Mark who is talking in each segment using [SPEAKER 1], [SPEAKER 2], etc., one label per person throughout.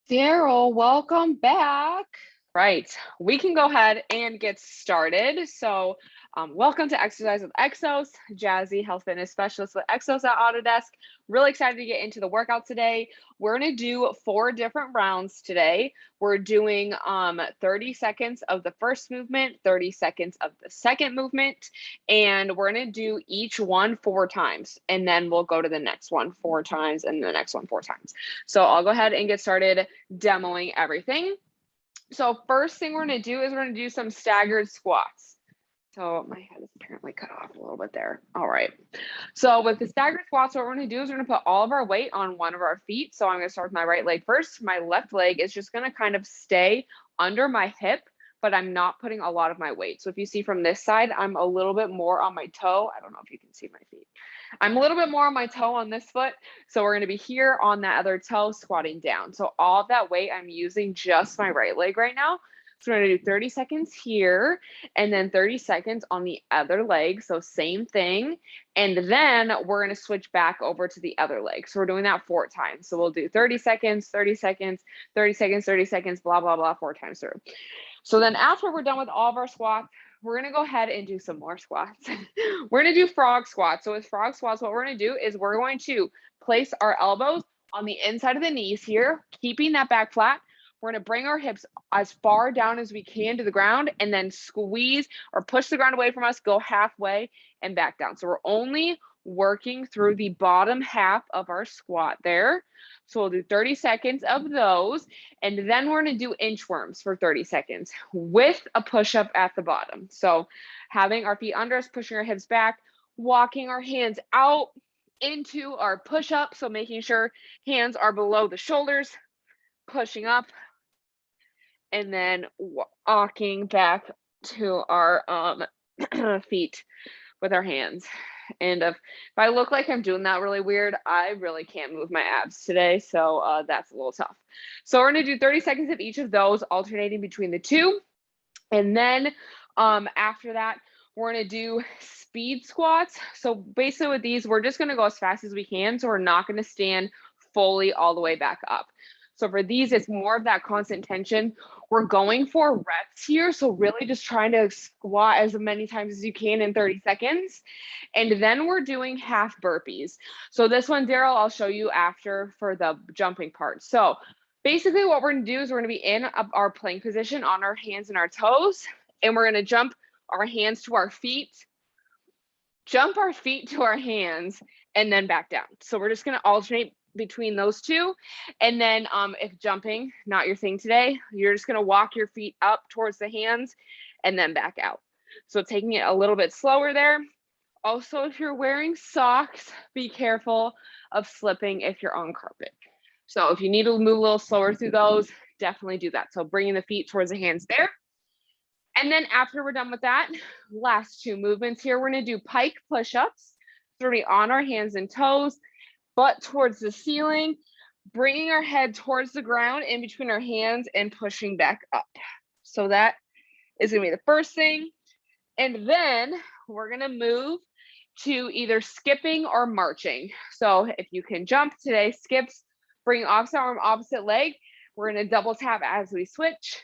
[SPEAKER 1] Daryl, welcome back. Right, we can go ahead and get started. Welcome to Exercise with Exos, Jazzy Health Fitness Specialist with Exos at Autodesk. Really excited to get into the workout today. We're going to do 4 different rounds today. We're doing 30 seconds of the first movement, 30 seconds of the second movement, and we're going to do each one 4 times, and then we'll go to the next one 4 times and the next one 4 times. So I'll go ahead and get started demoing everything. So first thing we're going to do is we're going to do some staggered squats. So my head is apparently cut off a little bit there. All right. So with the staggered squats, what we're going to do is we're going to put all of our weight on one of our feet. So I'm going to start with my right leg first. My left leg is just going to kind of stay under my hip, but I'm not putting a lot of my weight. So if you see from this side, I'm a little bit more on my toe. I don't know if you can see my feet. I'm a little bit more on my toe on this foot. So we're going to be here on that other toe squatting down. So all of that weight, I'm using just my right leg right now. So we're going to do 30 seconds here and then 30 seconds on the other leg. So same thing. And then we're going to switch back over to the other leg. So we're doing that 4 times. So we'll do 30 seconds, 30 seconds, 30 seconds, 30 seconds, blah, blah, blah, 4 times through. So then after we're done with all of our squats, we're going to go ahead and do some more squats. We're going to do frog squats. So with frog squats, what we're going to do is we're going to place our elbows on the inside of the knees here, keeping that back flat. We're going to bring our hips as far down as we can to the ground and then squeeze or push the ground away from us, go halfway and back down. So we're only working through the bottom half of our squat there. So we'll do 30 seconds of those. And then we're going to do inchworms for 30 seconds with a push-up at the bottom. So having our feet under us, pushing our hips back, walking our hands out into our push-up. So making sure hands are below the shoulders, pushing up, and then walking back to our feet with our hands. And if I look like I'm doing that really weird, I really can't move my abs today. So that's a little tough. So we're going to do 30 seconds of each of those, alternating between the two. And then after that, we're going to do speed squats. So basically with these, we're just going to go as fast as we can. So we're not going to stand fully all the way back up. So for these, it's more of that constant tension. We're going for reps here. So really just trying to squat as many times as you can in 30 seconds. And then we're doing half burpees. So this one, Daryl, I'll show you after for the jumping part. So basically what we're going to do is we're going to be in our plank position on our hands and our toes. And we're going to jump our hands to our feet, jump our feet to our hands, and then back down. So we're just going to alternate between those two. And then if jumping, not your thing today, you're just going to walk your feet up towards the hands and then back out. So taking it a little bit slower there. Also, if you're wearing socks, be careful of slipping if you're on carpet. So if you need to move a little slower through those, definitely do that. So bringing the feet towards the hands there. And then after we're done with that, last 2 movements here, we're going to do pike push-ups. So we're going to be on our hands and toes, butt towards the ceiling, bringing our head towards the ground in between our hands and pushing back up. So that is going to be the first thing. And then we're going to move to either skipping or marching. So if you can jump today, skips, bring opposite arm, opposite leg. We're going to double tap as we switch.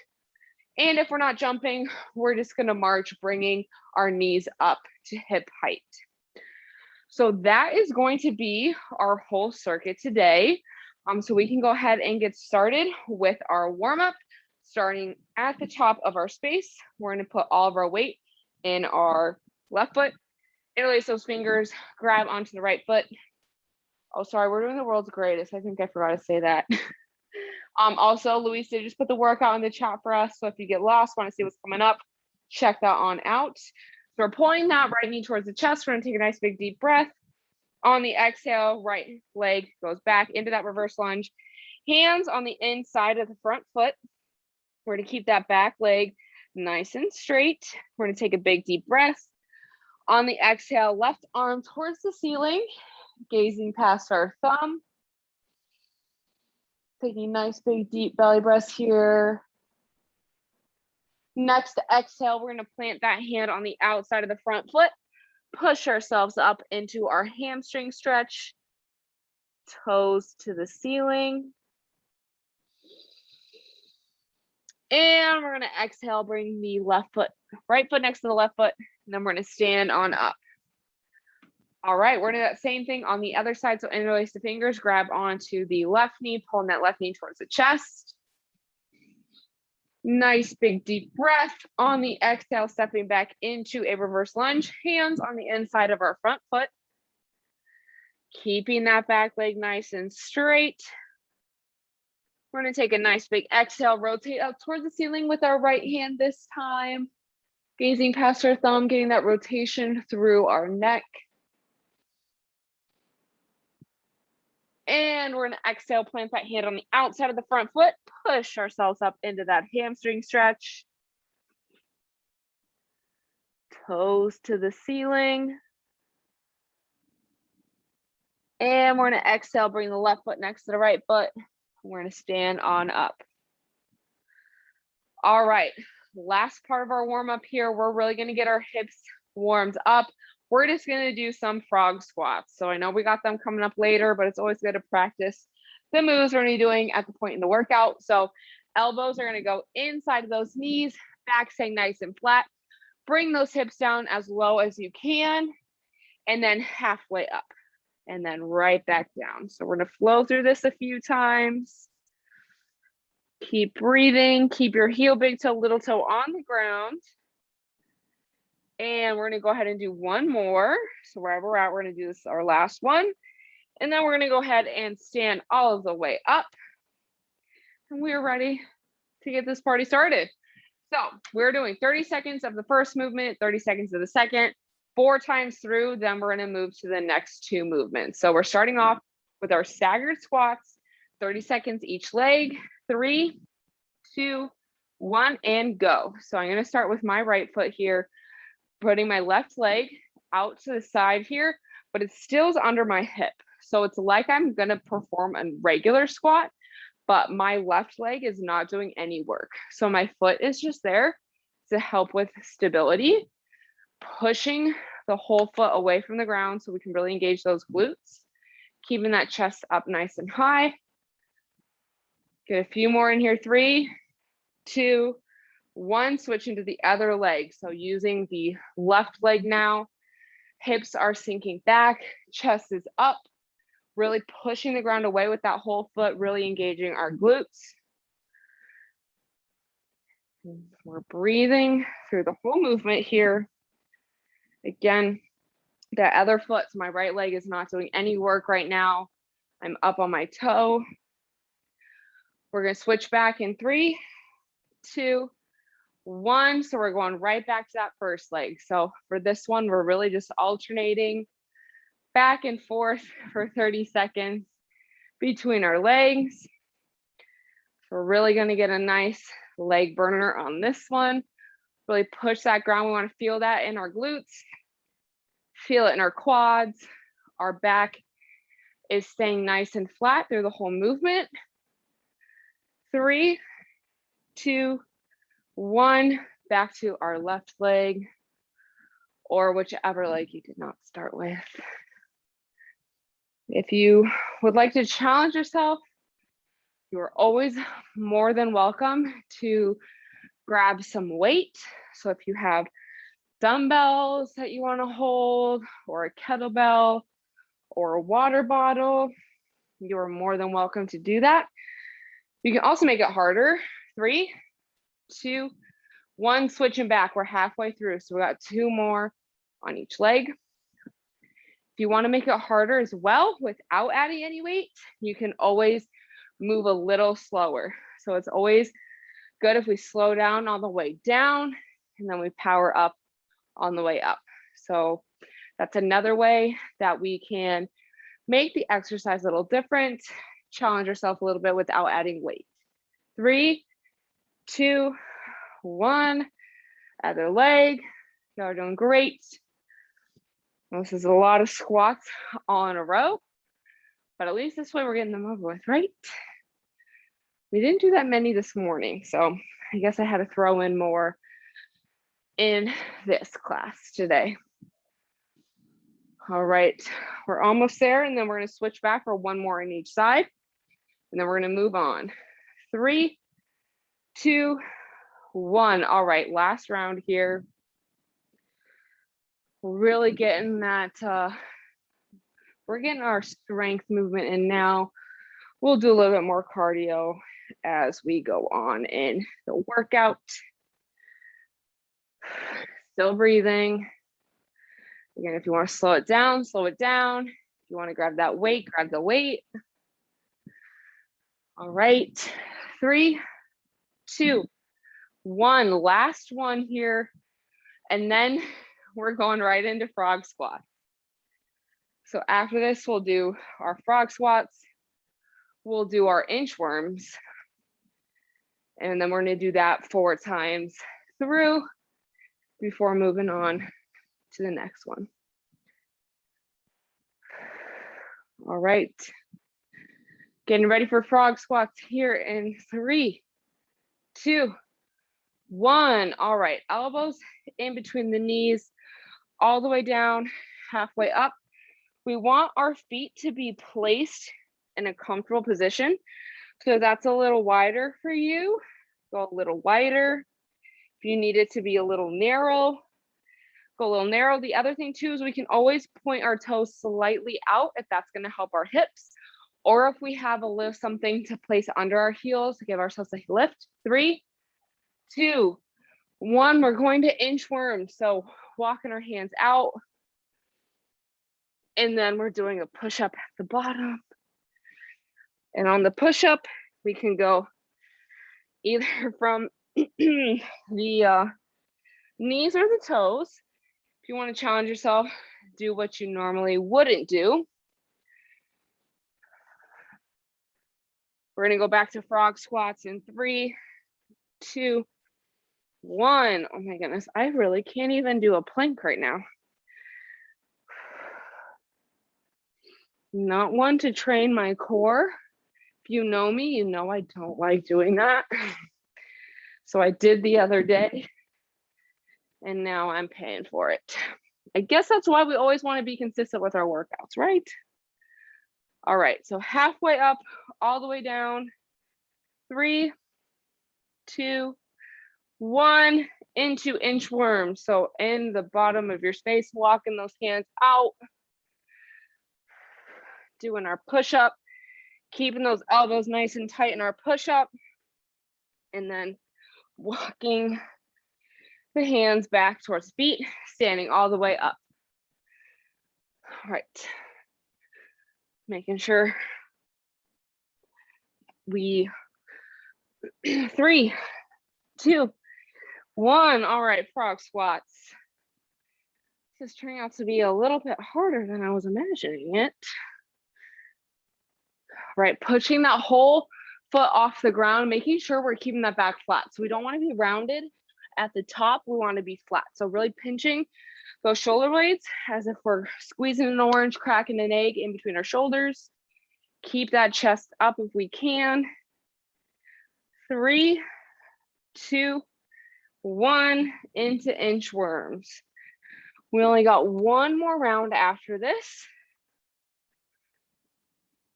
[SPEAKER 1] And if we're not jumping, we're just going to march, bringing our knees up to hip height. So that is going to be our whole circuit today. So we can go ahead and get started with our warm-up. Starting at the top of our space, we're going to put all of our weight in our left foot. Interlace those fingers, grab onto the right foot. Oh, sorry, we're doing the world's greatest. I think I forgot to say that. Also, Luis did just put the workout in the chat for us. So if you get lost, want to see what's coming up, check that on out. So we're pulling that right knee towards the chest. We're going to take a nice big deep breath. On the exhale, right leg goes back into that reverse lunge. Hands on the inside of the front foot. We're going to keep that back leg nice and straight. We're going to take a big deep breath. On the exhale, left arm towards the ceiling, gazing past our thumb. Taking nice big deep belly breaths here. Next exhale, we're going to plant that hand on the outside of the front foot. Push ourselves up into our hamstring stretch. Toes to the ceiling. And we're gonna exhale, bring the right foot next to the left foot, and then we're gonna stand on up. All right, we're gonna do that same thing on the other side. So interlace the fingers, grab onto the left knee, pulling that left knee towards the chest. Nice big deep breath. On the exhale, stepping back into a reverse lunge, hands on the inside of our front foot. Keeping that back leg nice and straight. We're gonna take a nice big exhale, rotate up towards the ceiling with our right hand this time. Gazing past our thumb, getting that rotation through our neck. And we're gonna exhale, plant that hand on the outside of the front foot, push ourselves up into that hamstring stretch. Toes to the ceiling. And we're gonna exhale, bring the left foot next to the right foot. We're gonna stand on up. All right, last part of our warm up here. We're really gonna get our hips warmed up. We're just gonna do some frog squats. So I know we got them coming up later, but it's always good to practice the moves we're gonna be doing at the point in the workout. So elbows are gonna go inside of those knees, back staying nice and flat. Bring those hips down as low as you can, and then halfway up, and then right back down. So we're gonna flow through this a few times. Keep breathing, keep your heel big toe, little toe on the ground. And we're gonna go ahead and do one more. So wherever we're at, we're gonna do this our last one. And then we're gonna go ahead and stand all of the way up. And we're ready to get this party started. So we're doing 30 seconds of the first movement, 30 seconds of the second, 4 times through, then we're gonna move to the next 2 movements. So we're starting off with our staggered squats, 30 seconds each leg, 3, 2, 1, and go. So I'm gonna start with my right foot here, putting my left leg out to the side here, but it still is under my hip. So it's like I'm gonna perform a regular squat, but my left leg is not doing any work. So my foot is just there to help with stability, pushing the whole foot away from the ground so we can really engage those glutes, keeping that chest up nice and high. Get a few more in here. 3, 2, 1, switching to the other leg. So using the left leg now, hips are sinking back, chest is up, really pushing the ground away with that whole foot, really engaging our glutes. We're breathing through the whole movement here. Again, that other foot, so my right leg is not doing any work right now. I'm up on my toe. We're gonna switch back in 3, 2, 1. So we're going right back to that first leg. So for this one, we're really just alternating back and forth for 30 seconds between our legs. We're really gonna get a nice leg burner on this one. Really push that ground. We wanna feel that in our glutes, feel it in our quads. Our back is staying nice and flat through the whole movement. 3, 2, 1, back to our left leg or whichever leg you did not start with. If you would like to challenge yourself, you are always more than welcome to grab some weight. So if you have dumbbells that you want to hold, or a kettlebell, or a water bottle, you are more than welcome to do that. You can also make it harder. 3, 2, 1, switching back. We're halfway through, so we got 2 more on each leg. If you want to make it harder as well without adding any weight, you can always move a little slower. So it's always good if we slow down on the way down and then we power up on the way up. So that's another way that we can make the exercise a little different, challenge yourself a little bit without adding weight. 3, 2, 1, other leg. You're doing great. This is a lot of squats all in a row, but at least this way we're getting them over with, right? We didn't do that many this morning, so I guess I had to throw in more in this class today. All right, we're almost there, and then we're gonna switch back for 1 more on each side, and then we're gonna move on. 3, 2, 1. All right, last round here. We're really getting that, we're getting our strength movement in now. We'll do a little bit more cardio as we go on in the workout. Still breathing. Again, if you want to slow it down, slow it down. If you want to grab that weight, grab the weight. All right, 3, 2, 1. Last one here. And then we're going right into frog squats. So after this, we'll do our frog squats. We'll do our inchworms. And then we're going to do that 4 times through before moving on to the next one. All right. Getting ready for frog squats here in 3, 2, 1. All right. Elbows in between the knees, all the way down, halfway up. We want our feet to be placed in a comfortable position. So that's a little wider for you. Go a little wider. If you need it to be a little narrow, go a little narrow. The other thing too is we can always point our toes slightly out if that's going to help our hips, or if we have a lift, something to place under our heels to give ourselves a lift. 3, 2, 1. We're going to inchworm. So walking our hands out, and then we're doing a push-up at the bottom. And on the push-up, we can go either from the knees or the toes. If you want to challenge yourself, do what you normally wouldn't do. We're going to go back to frog squats in 3, 2, 1. Oh my goodness, I really can't even do a plank right now. Not one to train my core. If you know me, you know I don't like doing that. So I did the other day, and now I'm paying for it. I guess that's why we always want to be consistent with our workouts, right? All right, so halfway up, all the way down. 3, 2, 1, into inchworm. So in the bottom of your space, walking those hands out. Doing our push-up, keeping those elbows nice and tight in our push-up, and then walking the hands back towards feet, standing all the way up. All right. Making sure we 3, 2, 1. All right, frog squats. This is turning out to be a little bit harder than I was imagining it. Right, pushing that whole foot off the ground, making sure we're keeping that back flat. So we don't want to be rounded at the top, we want to be flat. So really pinching those shoulder blades as if we're squeezing an orange, cracking an egg in between our shoulders. Keep that chest up if we can. 3, 2, 1, into inchworms. We only got one more round after this.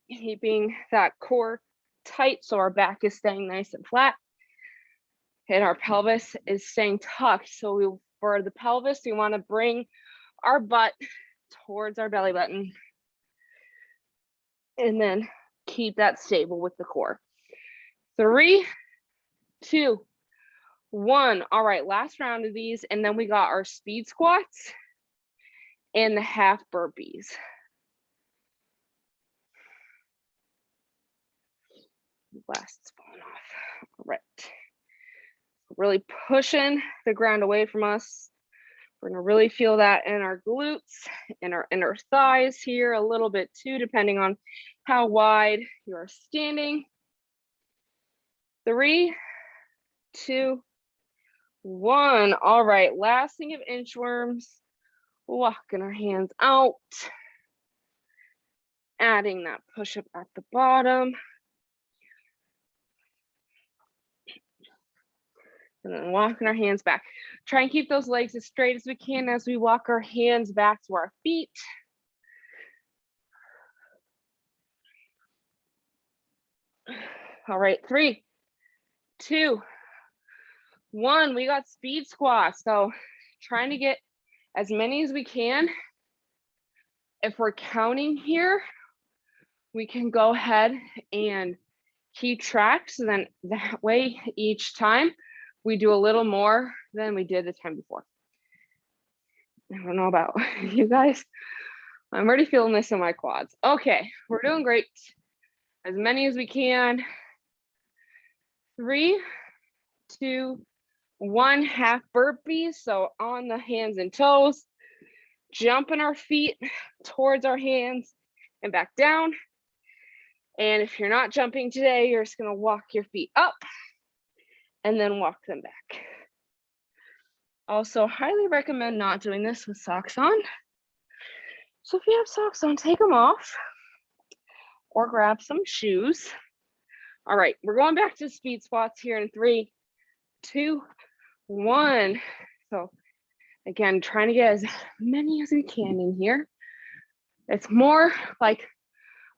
[SPEAKER 1] Keeping that core tight so our back is staying nice and flat. And our pelvis is staying tucked. So for the pelvis, we want to bring our butt towards our belly button. And then keep that stable with the core. 3, 2, 1. All right, last round of these. And then we got our speed squats and the half burpees. Last falling off. All right. Really pushing the ground away from us. We're going to really feel that in our glutes and our inner thighs here a little bit too, depending on how wide you're standing. 3, 2, 1. All right, last thing of inchworms. Walking our hands out. Adding that push-up at the bottom. And then walking our hands back. Try and keep those legs as straight as we can as we walk our hands back to our feet. All right, 3, 2, 1. We got speed squats. So trying to get as many as we can. If we're counting here, we can go ahead and keep track. So then that way, each time we do a little more than we did the time before. I don't know about you guys. I'm already feeling this in my quads. Okay, we're doing great. As many as we can. 3, 2, 1, half burpees. So on the hands and toes, jumping our feet towards our hands and back down. And if you're not jumping today, you're just gonna walk your feet up and then walk them back. Also, highly recommend not doing this with socks on. So if you have socks on, take them off or grab some shoes. All right, we're going back to speed squats here in 3, 2, 1. So again, trying to get as many as we can in here. It's more like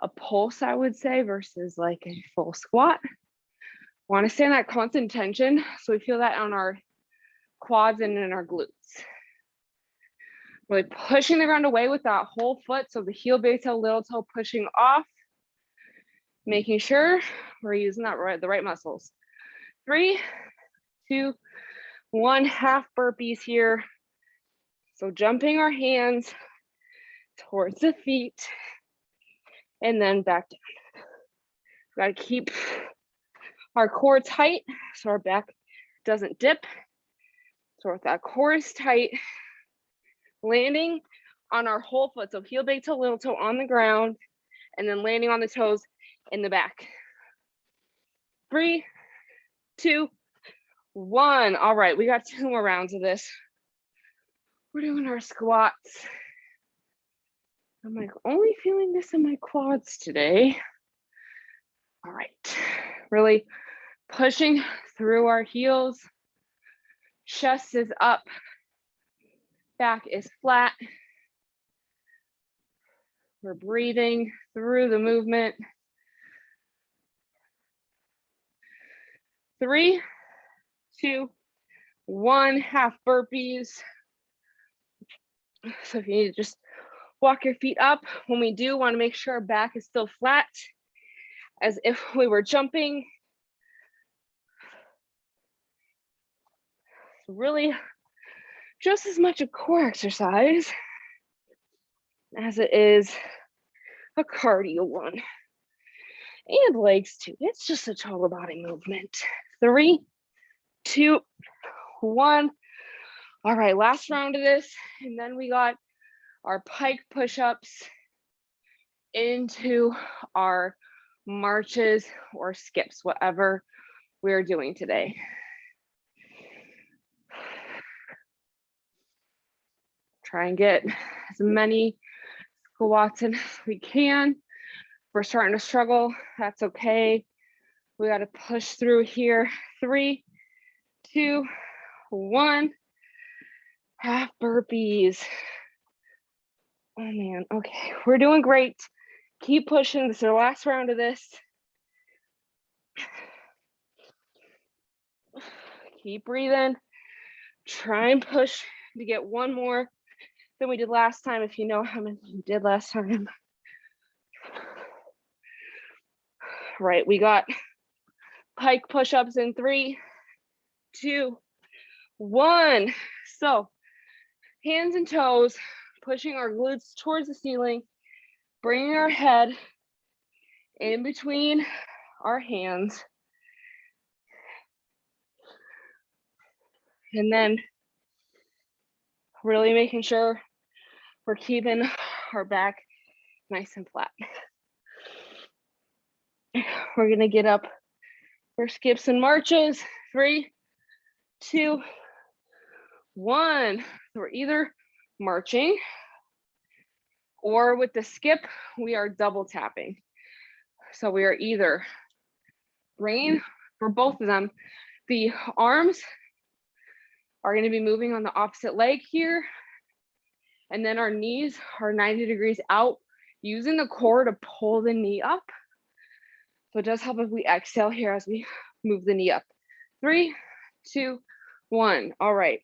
[SPEAKER 1] a pulse, I would say, versus like a full squat. Want to stay in that constant tension, so we feel that on our quads and in our glutes. Really pushing the ground away with that whole foot, so the heel, big toe, little toe pushing off, making sure we're using the right muscles. 3, 2, 1, half burpees here. So jumping our hands towards the feet and then back down. Got to keep our core tight so our back doesn't dip. So if that core is tight, landing on our whole foot. So heel, big toe, little toe on the ground, and then landing on the toes in the back. 3, 2, 1. All right, we got 2 more rounds of this. We're doing our squats. I'm like only feeling this in my quads today. All right, really pushing through our heels. Chest is up, back is flat. We're breathing through the movement. 3, 2, 1, half burpees. So if you need to just walk your feet up. When we do, want to make sure our back is still flat, as if we were jumping. Really just as much a core exercise as it is a cardio one. And legs too. It's just a total body movement. 3, 2, 1. All right, last round of this. And then we got our pike push-ups into our marches or skips, whatever we're doing today. Try and get as many squats in as we can. If we're starting to struggle, that's okay. We got to push through here. 3, 2, 1. Half burpees. Oh man, okay, we're doing great. Keep pushing. This is our last round of this. Keep breathing. Try and push to get one more than we did last time, if you know how many you did last time. Right, we got pike push-ups in 3, 2, 1. So hands and toes, pushing our glutes towards the ceiling, bringing our head in between our hands. And then really making sure we're keeping our back nice and flat. We're gonna get up for skips and marches. 3, 2, 1. So we're either marching or with the skip, we are double tapping. So we are either bringing, for both of them, the arms are going to be moving on the opposite leg here. And then our knees are 90 degrees out, using the core to pull the knee up. So it does help if we exhale here as we move the knee up. 3, 2, 1. All right,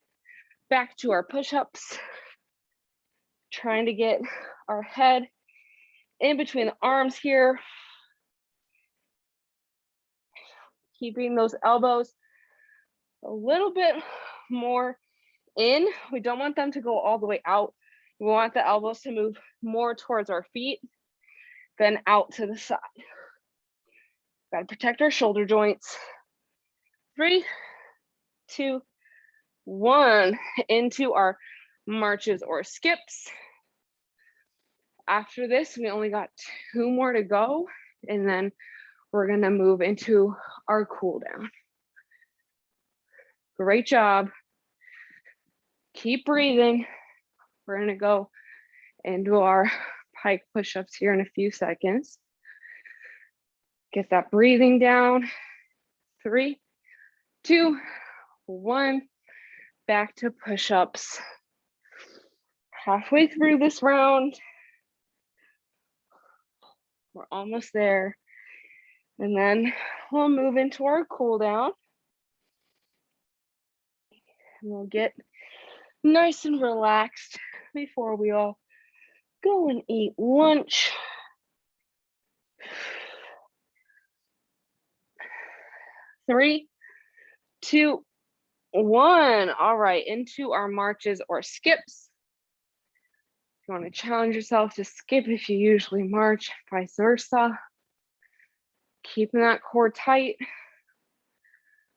[SPEAKER 1] back to our push-ups. Trying to get our head in between the arms here. Keeping those elbows a little bit more in. We don't want them to go all the way out. We want the elbows to move more towards our feet than out to the side. Got to protect our shoulder joints. 3, 2, 1. Into our marches or skips. After this, we only got 2 more to go, and then we're going to move into our cool down. Great job. Keep breathing. We're going to go into our pike push-ups here in a few seconds. Get that breathing down. 3, 2, 1. Back to push-ups. Halfway through this round. We're almost there. And then we'll move into our cool down. And we'll get nice and relaxed before we all go and eat lunch. 3, 2, 1. All right, into our marches or skips. If you want to challenge yourself to skip if you usually march, vice versa. Keeping that core tight.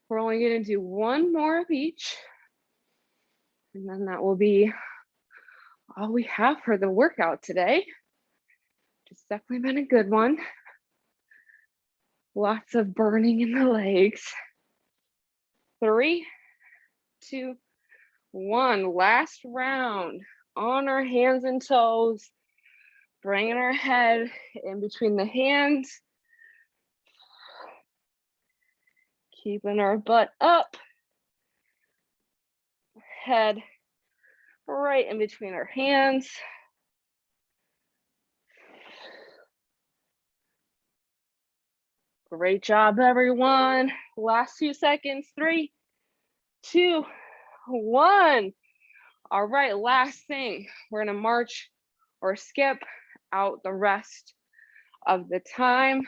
[SPEAKER 1] We're only going to do 1 more of each. And then that will be all we have for the workout today. It's definitely been a good one. Lots of burning in the legs. 3, 2, 1. Last round. On our hands and toes. Bringing our head in between the hands. Keeping our butt up. Head right in between our hands. Great job, everyone. Last few seconds. 3, 2, 1. All right, last thing. We're going to march or skip out the rest of the time.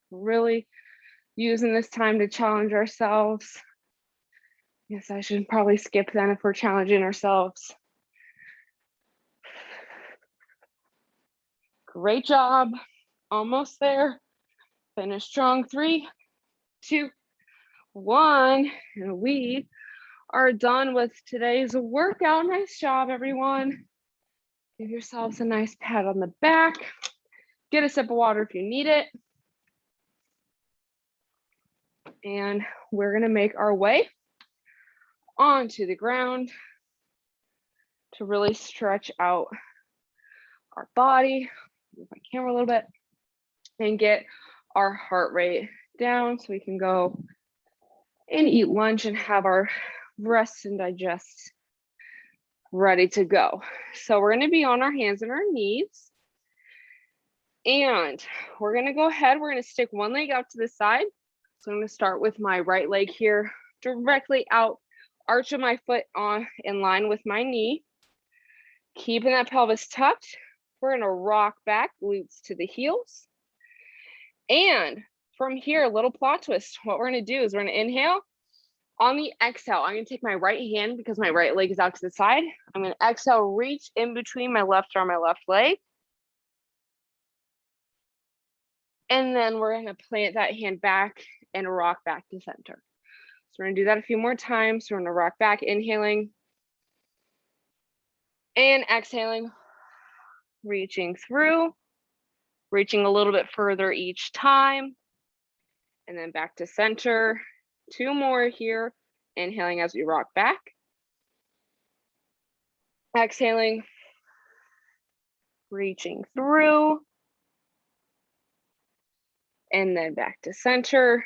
[SPEAKER 1] Really using this time to challenge ourselves. Yes, I should probably skip then if we're challenging ourselves. Great job. Almost there. Finish strong. 3, 2, 1. And we are done with today's workout. Nice job, everyone. Give yourselves a nice pat on the back. Get a sip of water if you need it. And we're going to make our way onto the ground to really stretch out our body. Move my camera a little bit and get our heart rate down so we can go and eat lunch and have our rest and digest ready to go. So we're going to be on our hands and our knees. And we're going to go ahead. We're going to stick one leg out to the side. So I'm going to start with my right leg here, directly out, arch of my foot on in line with my knee. Keeping that pelvis tucked. We're going to rock back, glutes to the heels. And from here, a little plot twist. What we're going to do is we're going to inhale. On the exhale, I'm going to take my right hand because my right leg is out to the side. I'm going to exhale, reach in between my left arm, my left leg. And then we're going to plant that hand back and rock back to center. So we're going to do that a few more times. So we're going to rock back, inhaling and exhaling, reaching through, reaching a little bit further each time, and then back to center. 2 more here, inhaling as we rock back, exhaling, reaching through, and then back to center.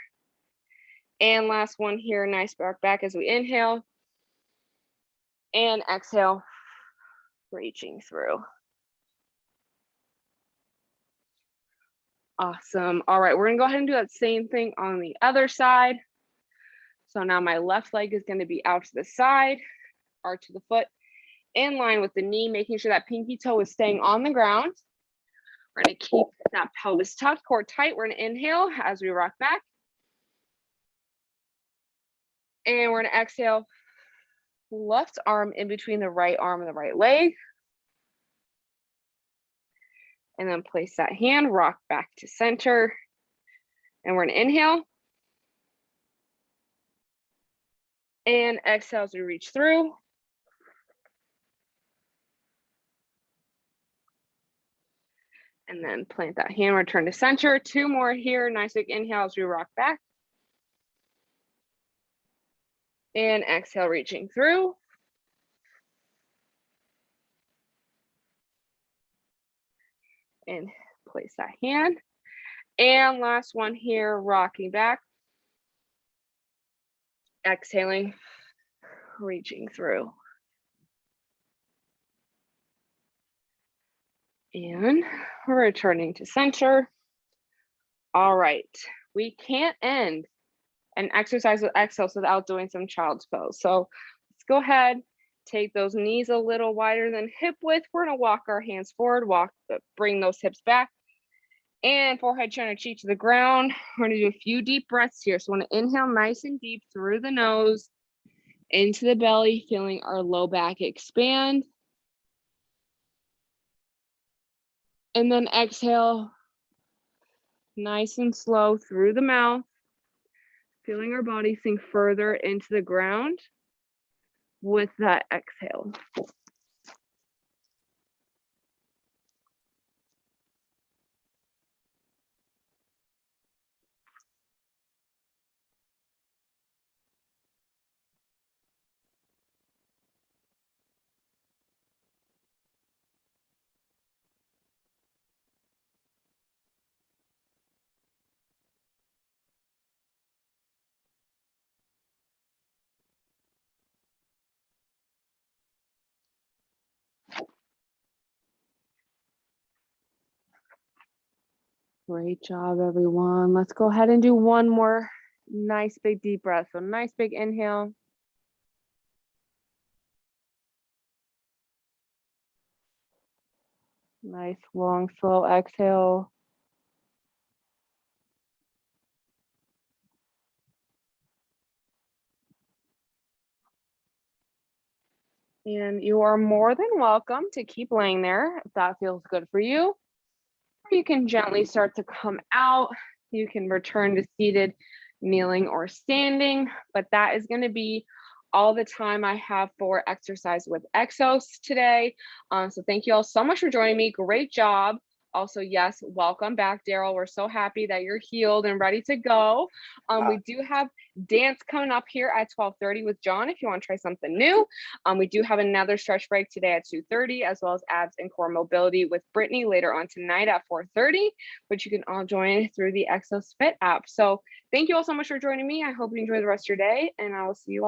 [SPEAKER 1] And last one here, nice rock back as we inhale and exhale, reaching through. Awesome. All right, we're gonna go ahead and do that same thing on the other side. So now my left leg is going to be out to the side, arch of the foot, in line with the knee, making sure that pinky toe is staying on the ground. We're going to keep that pelvis tucked, core tight. We're going to inhale as we rock back. And we're going to exhale, left arm in between the right arm and the right leg. And then place that hand, rock back to center. And we're going to inhale. And exhale as we reach through. And then plant that hand, return to center. 2 more here. Nice big inhale as we rock back. And exhale, reaching through. And place that hand. And last one here, rocking back. Exhaling, reaching through. And returning to center. All right, we can't end an exercise with Exos without doing some child's pose. So let's go ahead, take those knees a little wider than hip width. We're gonna walk our hands forward, bring those hips back, and forehead chin or cheek to the ground. We're gonna do a few deep breaths here. So I wanna inhale nice and deep through the nose, into the belly, feeling our low back expand. And then exhale, nice and slow through the mouth, feeling our body sink further into the ground with that exhale. Great job, everyone. Let's go ahead and do one more nice big deep breath. So nice big inhale. Nice long slow exhale. And you are more than welcome to keep laying there if that feels good for you. Or you can gently start to come out. You can return to seated, kneeling, or standing, but that is going to be all the time I have for exercise with Exos today. So thank you all so much for joining me. Great job. Also, yes, welcome back, Daryl. We're so happy that you're healed and ready to go. We do have dance coming up here at 12:30 with John if you want to try something new. We do have another stretch break today at 2:30, as well as abs and core mobility with Brittany later on tonight at 4:30, which you can all join through the Exos Fit app. So thank you all so much for joining me. I hope you enjoy the rest of your day, and I will see you all